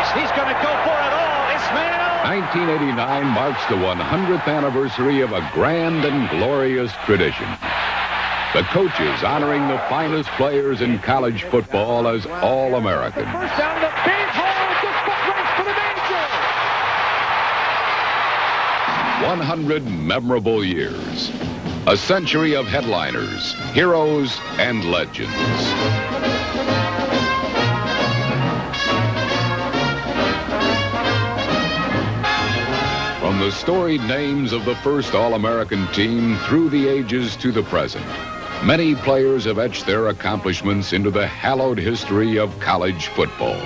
tries. He's going to go for it all. Ismail! 1989 marks the 100th anniversary of a grand and glorious tradition. The coaches honoring the finest players in college football as All-Americans. First down, the big hole, the foot race for the major. 100 memorable years. A century of headliners, heroes, and legends. From the storied names of the first All-American team through the ages to the present, many players have etched their accomplishments into the hallowed history of college football.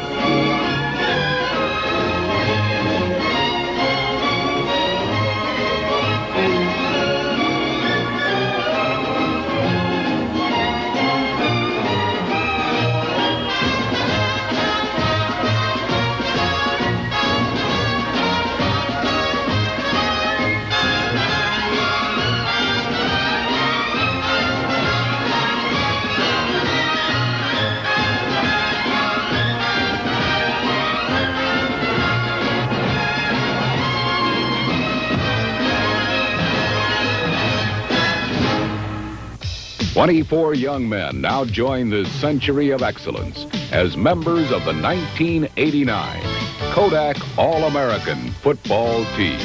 "24 young men now join this century of excellence as members of the 1989 Kodak All-American football team.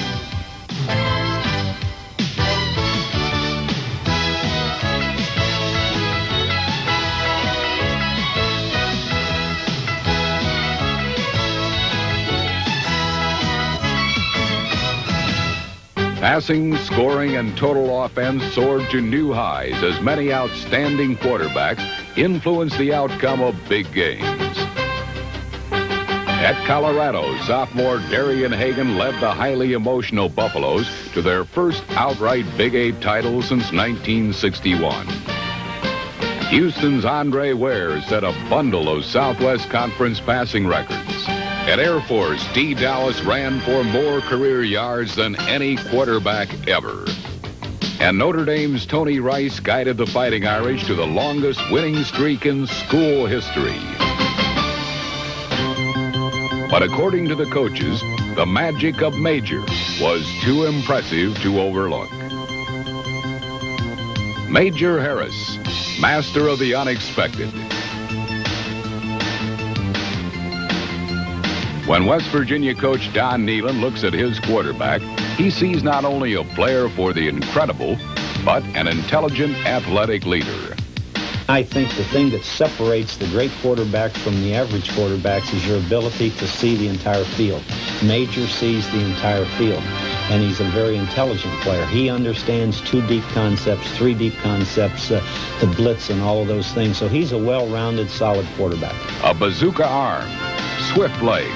Passing, scoring, and total offense soared to new highs as many outstanding quarterbacks influenced the outcome of big games. At Colorado, sophomore Darian Hagan led the highly emotional Buffaloes to their first outright Big 8 title since 1961. Houston's Andre Ware set a bundle of Southwest Conference passing records. At Air Force, D. Dallas ran for more career yards than any quarterback ever. And Notre Dame's Tony Rice guided the Fighting Irish to the longest winning streak in school history. But according to the coaches, the magic of Major was too impressive to overlook. Major Harris, master of the unexpected. When West Virginia coach Don Nehlen looks at his quarterback, he sees not only a player for the incredible, but an intelligent, athletic leader. I think the thing that separates the great quarterbacks from the average quarterbacks is your ability to see the entire field. Major sees the entire field, and he's a very intelligent player. He understands 2 deep concepts, 3 deep concepts, the blitz and all of those things. So he's a well-rounded, solid quarterback. A bazooka arm, swift legs,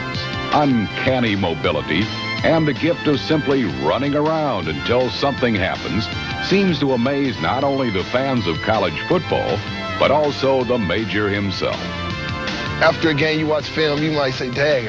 uncanny mobility, and the gift of simply running around until something happens seems to amaze not only the fans of college football, but also the Major himself. After a game, you watch film, you might say, dang,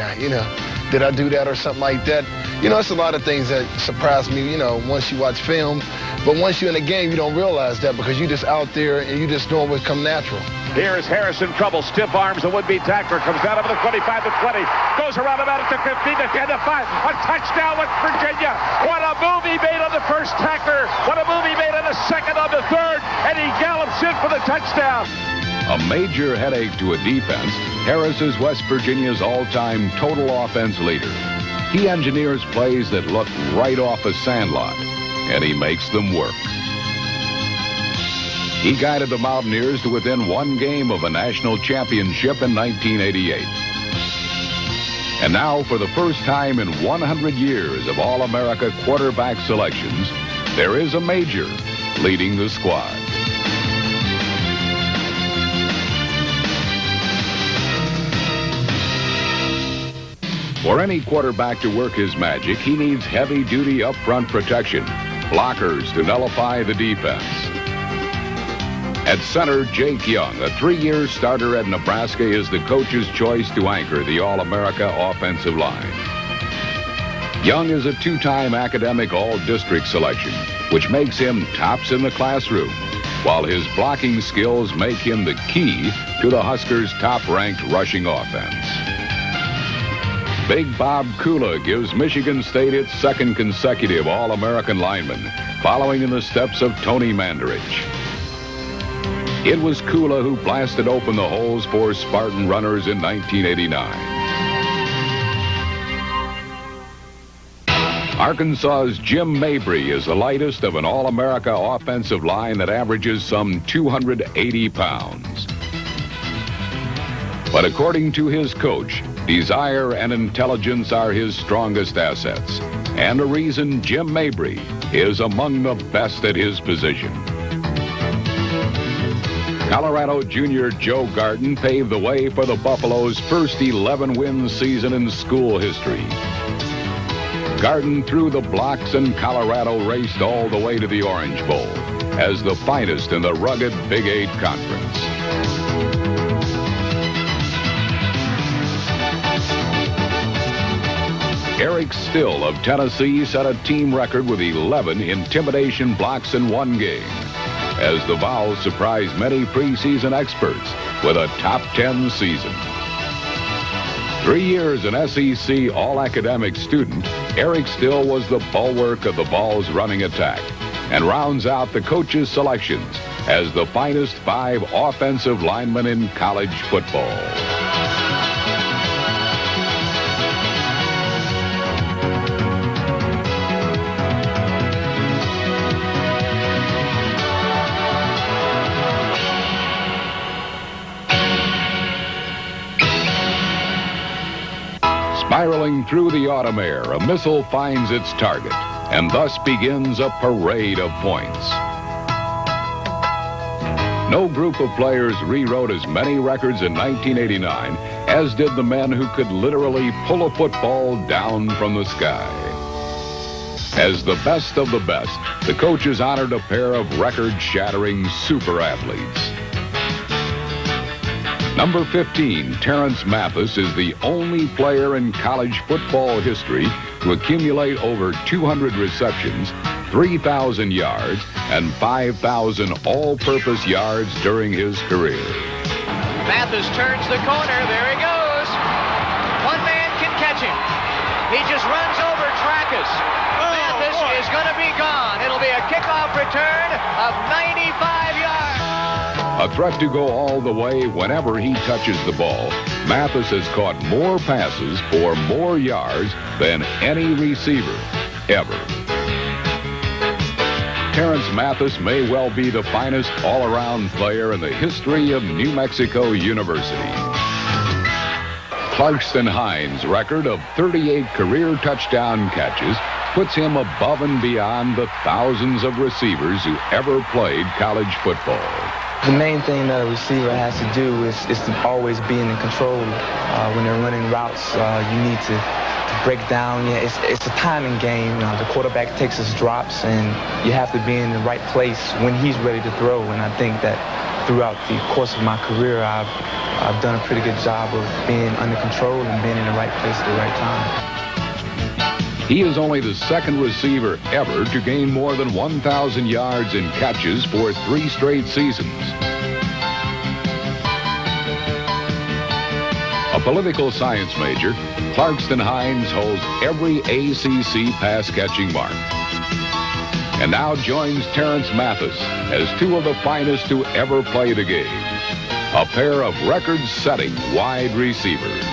did I do that or something like that? It's a lot of things that surprise me, once you watch film. But once you're in a game, you don't realize that because you're just out there and you just doing what comes natural. Here is Harris in trouble. Stiff arms the would-be tackler. Comes down over the 25 to 20. Goes around about it to 15 to 10 to 5. A touchdown, West Virginia. What a move he made on the first tackler. What a move he made on the second, on the third. And he gallops in for the touchdown. A major headache to a defense, Harris is West Virginia's all-time total offense leader. He engineers plays that look right off a sandlot, and he makes them work. He guided the Mountaineers to within 1 game of a national championship in 1988. And now, for the first time in 100 years of All-America quarterback selections, there is a major leading the squad. For any quarterback to work his magic, he needs heavy-duty up-front protection, blockers to nullify the defense. At center, Jake Young, a 3-year starter at Nebraska, is the coach's choice to anchor the All-America offensive line. Young is a 2-time academic all-district selection, which makes him tops in the classroom, while his blocking skills make him the key to the Huskers' top-ranked rushing offense. Big Bob Kula gives Michigan State its second consecutive All-American lineman, following in the steps of Tony Mandarich. It was Kula who blasted open the holes for Spartan runners in 1989. Arkansas's Jim Mabry is the lightest of an All-America offensive line that averages some 280 pounds. But according to his coach, desire and intelligence are his strongest assets, and a reason Jim Mabry is among the best at his position. Colorado junior Joe Garden paved the way for the Buffaloes' first 11-win season in school history. Garden threw the blocks and Colorado raced all the way to the Orange Bowl as the finest in the rugged Big 8 Conference. Eric Still of Tennessee set a team record with 11 intimidation blocks in one game, as the Vols surprised many preseason experts with a top 10 season. 3 years an SEC All-Academic student, Eric Still was the bulwark of the Vols' running attack and rounds out the coach's selections as the finest 5 offensive linemen in college football. Spiraling through the autumn air, a missile finds its target, and thus begins a parade of points. No group of players rewrote as many records in 1989 as did the men who could literally pull a football down from the sky. As the best of the best, the coaches honored a pair of record-shattering super athletes. Number 15, Terrence Mathis, is the only player in college football history to accumulate over 200 receptions, 3,000 yards, and 5,000 all-purpose yards during his career. Mathis turns the corner. There he goes. One man can catch him. He just runs over Trackus. Mathis is going to be gone. It'll be a kickoff return of 95 yards. A threat to go all the way whenever he touches the ball, Mathis has caught more passes for more yards than any receiver ever. Terrence Mathis may well be the finest all-around player in the history of New Mexico University. Clarkston Hines' record of 38 career touchdown catches puts him above and beyond the thousands of receivers who ever played college football. The main thing that a receiver has to do is to always be in control. When they're running routes, you need to break down. Yeah, it's a timing game. The quarterback takes his drops, and you have to be in the right place when he's ready to throw. And I think that throughout the course of my career, I've done a pretty good job of being under control and being in the right place at the right time. He is only the second receiver ever to gain more than 1,000 yards in catches for 3 straight seasons. A political science major, Clarkston Hines holds every ACC pass-catching mark. And now joins Terrence Mathis as 2 of the finest to ever play the game. A pair of record-setting wide receivers.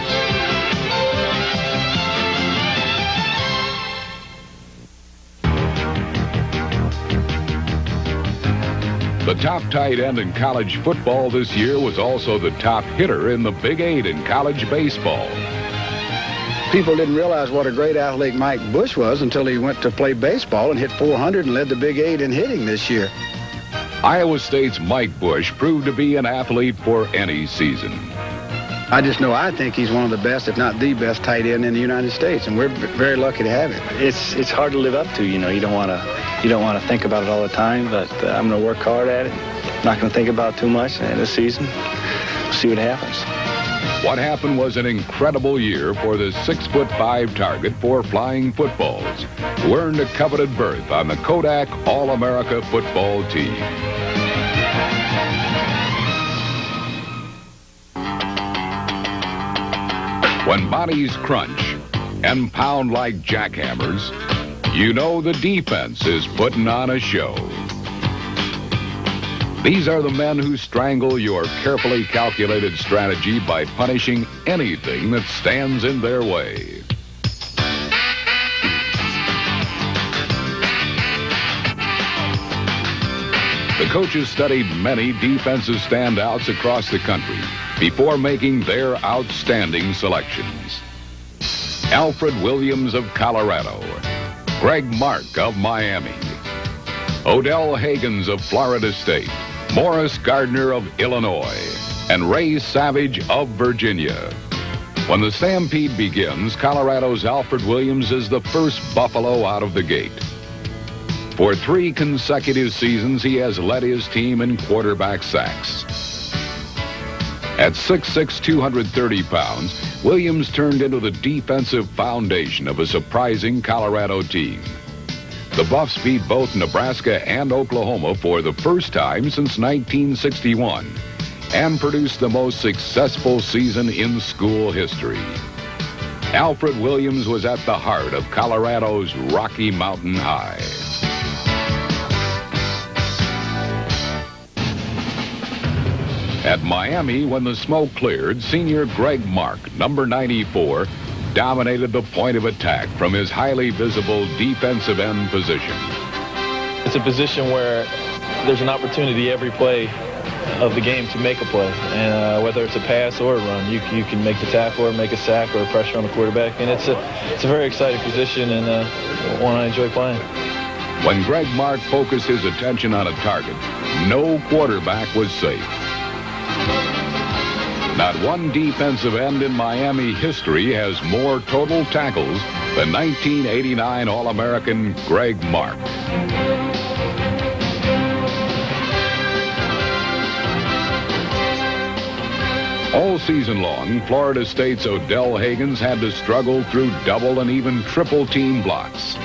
The top tight end in college football this year was also the top hitter in the Big 8 in college baseball. People didn't realize what a great athlete Mike Bush was until he went to play baseball and hit 400 and led the Big 8 in hitting this year. Iowa State's Mike Bush proved to be an athlete for any season. I just know I think he's one of the best, if not the best, tight end in the United States, and we're very lucky to have him. It's hard to live up to, you know. You don't want to think about it all the time, but I'm going to work hard at it. Not going to think about it too much. And this season, we'll see what happens. What happened was an incredible year for the 6'5" target for flying footballs, who earned a coveted berth on the Kodak All-America football team. When bodies crunch and pound like jackhammers, you know the defense is putting on a show. These are the men who strangle your carefully calculated strategy by punishing anything that stands in their way. The coaches studied many defensive standouts across the country before making their outstanding selections. Alfred Williams of Colorado, Greg Mark of Miami, Odell Hagens of Florida State, Morris Gardner of Illinois, and Ray Savage of Virginia. When the stampede begins, Colorado's Alfred Williams is the first Buffalo out of the gate. For 3 consecutive seasons, he has led his team in quarterback sacks. At 6'6", 230 pounds, Williams turned into the defensive foundation of a surprising Colorado team. The Buffs beat both Nebraska and Oklahoma for the first time since 1961 and produced the most successful season in school history. Alfred Williams was at the heart of Colorado's Rocky Mountain High. At Miami, when the smoke cleared, senior Greg Mark, number 94, dominated the point of attack from his highly visible defensive end position. It's a position where there's an opportunity every play of the game to make a play. And whether it's a pass or a run, you can make the tackle or make a sack or a pressure on the quarterback. And it's a very exciting position and one I enjoy playing. When Greg Mark focused his attention on a target, no quarterback was safe. Not one defensive end in Miami history has more total tackles than 1989 All-American Greg Mark. All season long, Florida State's Odell Hagens had to struggle through double and even triple team blocks.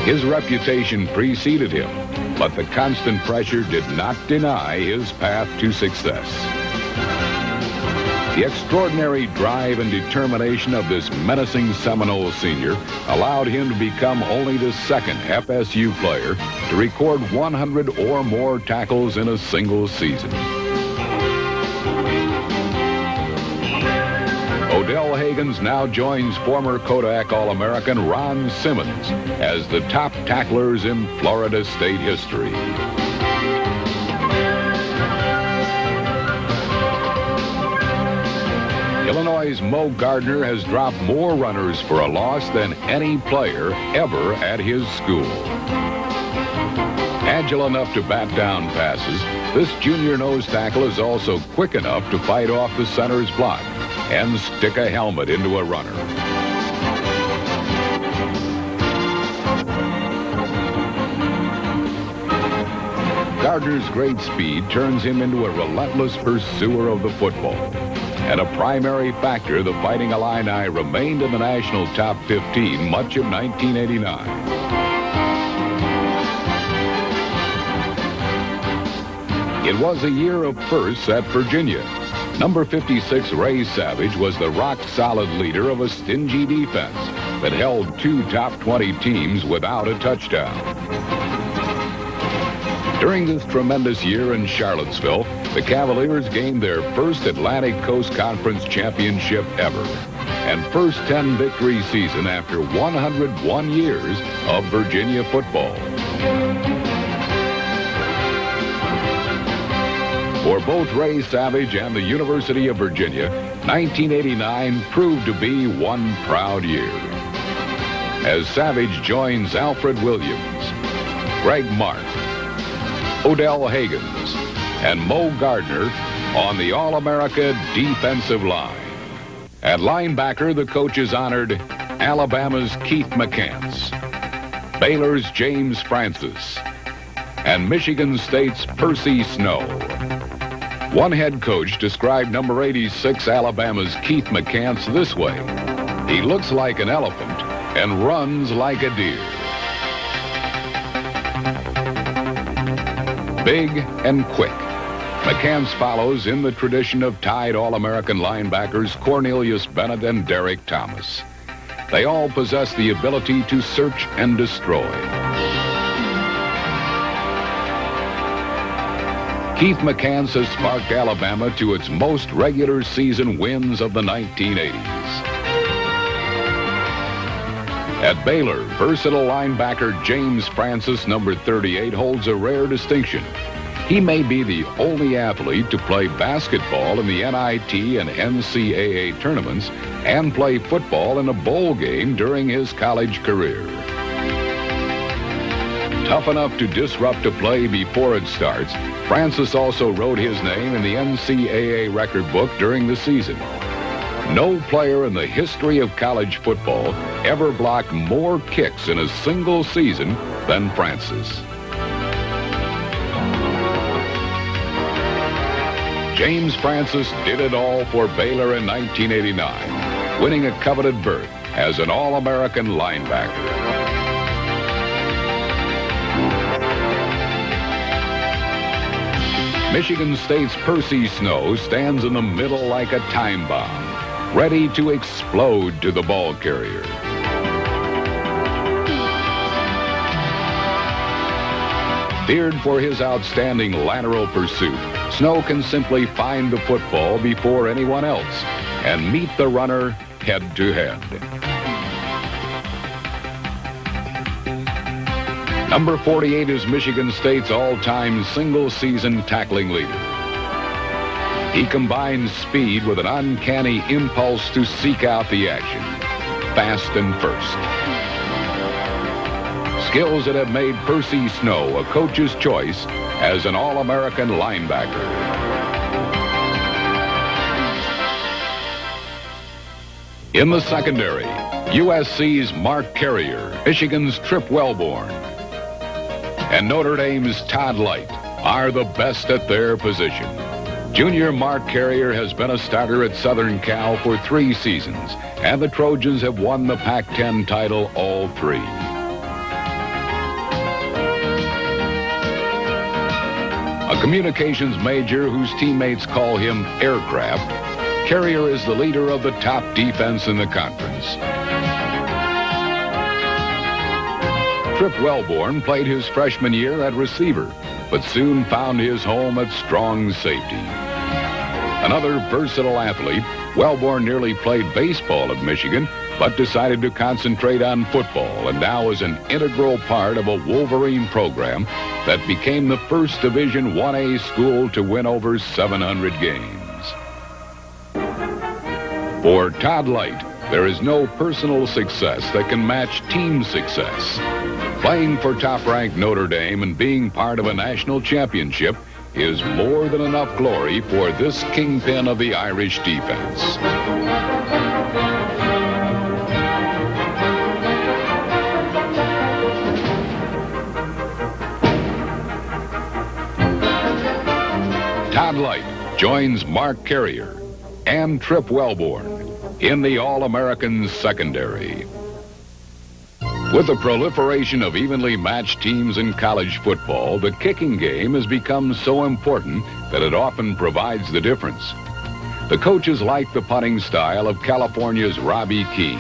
His reputation preceded him, but the constant pressure did not deny his path to success. The extraordinary drive and determination of this menacing Seminole senior allowed him to become only the second FSU player to record 100 or more tackles in a single season. Odell Hagens now joins former Kodak All-American Ron Simmons as the top tacklers in Florida State history. Illinois' Mo Gardner has dropped more runners for a loss than any player ever at his school. Agile enough to bat down passes, this junior nose tackle is also quick enough to fight off the center's block and stick a helmet into a runner. Gardner's great speed turns him into a relentless pursuer of the football. And a primary factor, the Fighting Illini remained in the national top 15 much of 1989. It was a year of firsts at Virginia. Number 56, Ray Savage, was the rock-solid leader of a stingy defense that held 2 top 20 teams without a touchdown. During this tremendous year in Charlottesville, the Cavaliers gained their first Atlantic Coast Conference championship ever and first 10-victory season after 101 years of Virginia football. For both Ray Savage and the University of Virginia, 1989 proved to be one proud year. As Savage joins Alfred Williams, Greg Mark, Odell Hagens, and Mo Gardner on the All-America defensive line. At linebacker, the coaches honored Alabama's Keith McCants, Baylor's James Francis, and Michigan State's Percy Snow. One head coach described number 86 Alabama's Keith McCants this way: "He looks like an elephant and runs like a deer." Big and quick, McCants follows in the tradition of Tide All-American linebackers Cornelius Bennett and Derek Thomas. They all possess the ability to search and destroy. Keith McCants has sparked Alabama to its most regular season wins of the 1980s. At Baylor, versatile linebacker James Francis, number 38, holds a rare distinction. He may be the only athlete to play basketball in the NIT and NCAA tournaments and play football in a bowl game during his college career. Tough enough to disrupt a play before it starts, Francis also wrote his name in the NCAA record book during the season. No player in the history of college football ever blocked more kicks in a single season than Francis. James Francis did it all for Baylor in 1989, winning a coveted berth as an All-American linebacker. Michigan State's Percy Snow stands in the middle like a time bomb, ready to explode to the ball carrier. Feared for his outstanding lateral pursuit, Snow can simply find the football before anyone else and meet the runner head to head. Number 48 is Michigan State's all-time single-season tackling leader. He combines speed with an uncanny impulse to seek out the action, fast and first. Skills that have made Percy Snow a coach's choice as an All-American linebacker. In the secondary, USC's Mark Carrier, Michigan's Trip Wellborn, and Notre Dame's Todd Light are the best at their position. Junior Mark Carrier has been a starter at Southern Cal for 3 seasons, and the Trojans have won the Pac-10 title all 3. A communications major whose teammates call him Aircraft, Carrier is the leader of the top defense in the conference. Trip Wellborn played his freshman year at receiver, but soon found his home at strong safety. Another versatile athlete, Wellborn nearly played baseball at Michigan, but decided to concentrate on football and now is an integral part of a Wolverine program that became the first Division 1A school to win over 700 games. For Todd Light, there is no personal success that can match team success. Playing for top-ranked Notre Dame and being part of a national championship is more than enough glory for this kingpin of the Irish defense. Todd Light joins Mark Carrier and Trip Wellborn in the All-American secondary. With the proliferation of evenly matched teams in college football, the kicking game has become so important that it often provides the difference. The coaches like the punting style of California's Robbie Keane,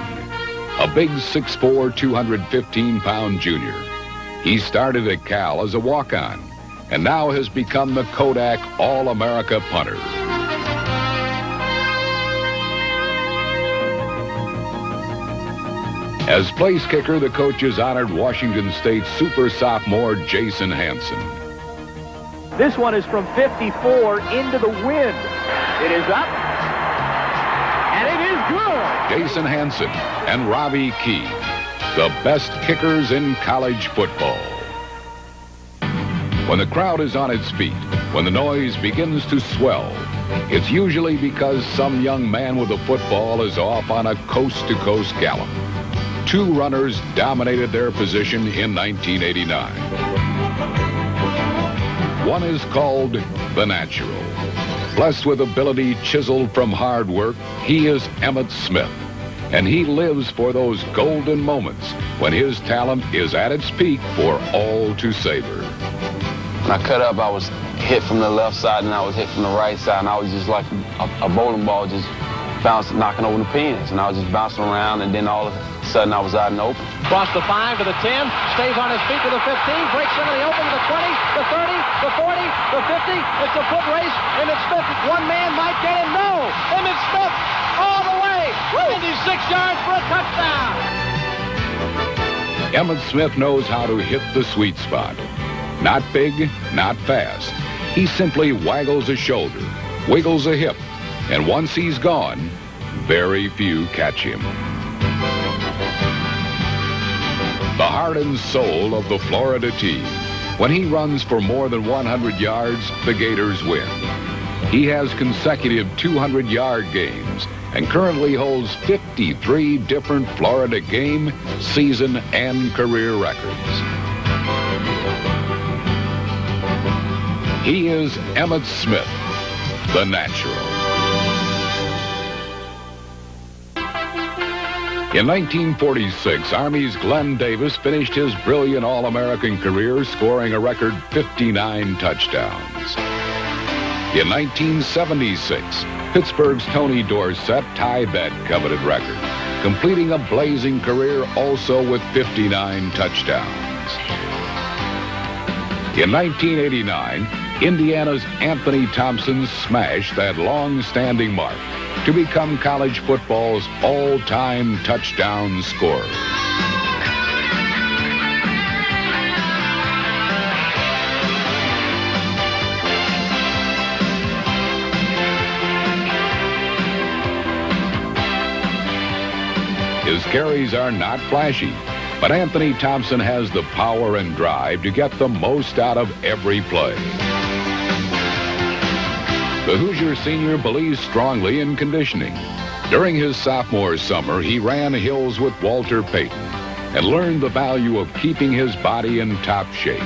a big 6'4", 215-pound junior. He started at Cal as a walk-on and now has become the Kodak All-America punter. As place kicker, the coaches honored Washington State super sophomore Jason Hansen. This one is from 54 into the wind. It is up, and it is good. Jason Hansen and Robbie Keane, the best kickers in college football. When the crowd is on its feet, when the noise begins to swell, it's usually because some young man with a football is off on a coast-to-coast gallop. 2 runners dominated their position in 1989. One is called the Natural. Blessed with ability chiseled from hard work, he is Emmitt Smith, and he lives for those golden moments when his talent is at its peak for all to savor. When I cut up, I was hit from the left side and I was hit from the right side, and I was just like a bowling ball just bouncing, knocking over the pins, and I was just bouncing around, and then all of a a sudden I was out in the open. Across the 5 to the 10, stays on his feet to the 15, breaks into the open to the 20, the 30, the 40, the 50. It's a foot race. Emmitt Smith, one man might get him. No! Emmitt Smith all the way. 96 yards for a touchdown. Emmitt Smith knows how to hit the sweet spot. Not big, not fast. He simply waggles a shoulder, wiggles a hip, and once he's gone, very few catch him. The heart and soul of the Florida team. When he runs for more than 100 yards, the Gators win. He has consecutive 200-yard games and currently holds 53 different Florida game, season, and career records. He is Emmitt Smith, the natural. In 1946, Army's Glenn Davis finished his brilliant All-American career scoring a record 59 touchdowns. In 1976, Pittsburgh's Tony Dorsett tied that coveted record, completing a blazing career also with 59 touchdowns. In 1989, Indiana's Anthony Thompson smashed that long-standing mark to become college football's all-time touchdown scorer. His carries are not flashy, but Anthony Thompson has the power and drive to get the most out of every play. The Hoosier senior believes strongly in conditioning. During his sophomore summer, he ran hills with Walter Payton and learned the value of keeping his body in top shape.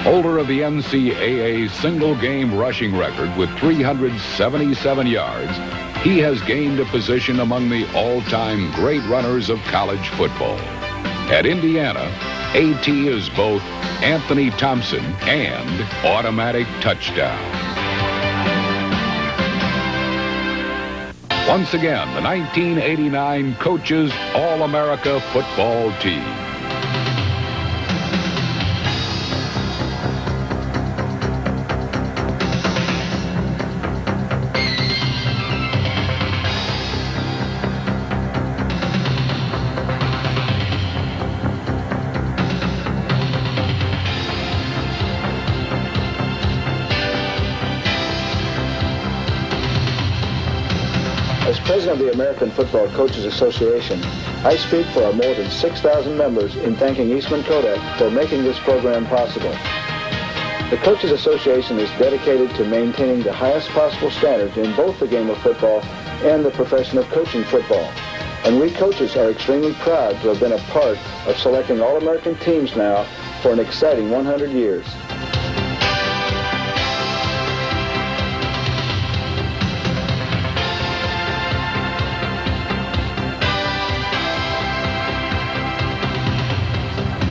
Holder of the NCAA single-game rushing record with 377 yards, he has gained a position among the all-time great runners of college football. At Indiana, AT is both Anthony Thompson and automatic touchdown. Once again, the 1989 Coaches All-America football team. As president of the American Football Coaches Association, I speak for our more than 6,000 members in thanking Eastman Kodak for making this program possible. The Coaches Association is dedicated to maintaining the highest possible standards in both the game of football and the profession of coaching football. And we coaches are extremely proud to have been a part of selecting All-American teams now for an exciting 100 years.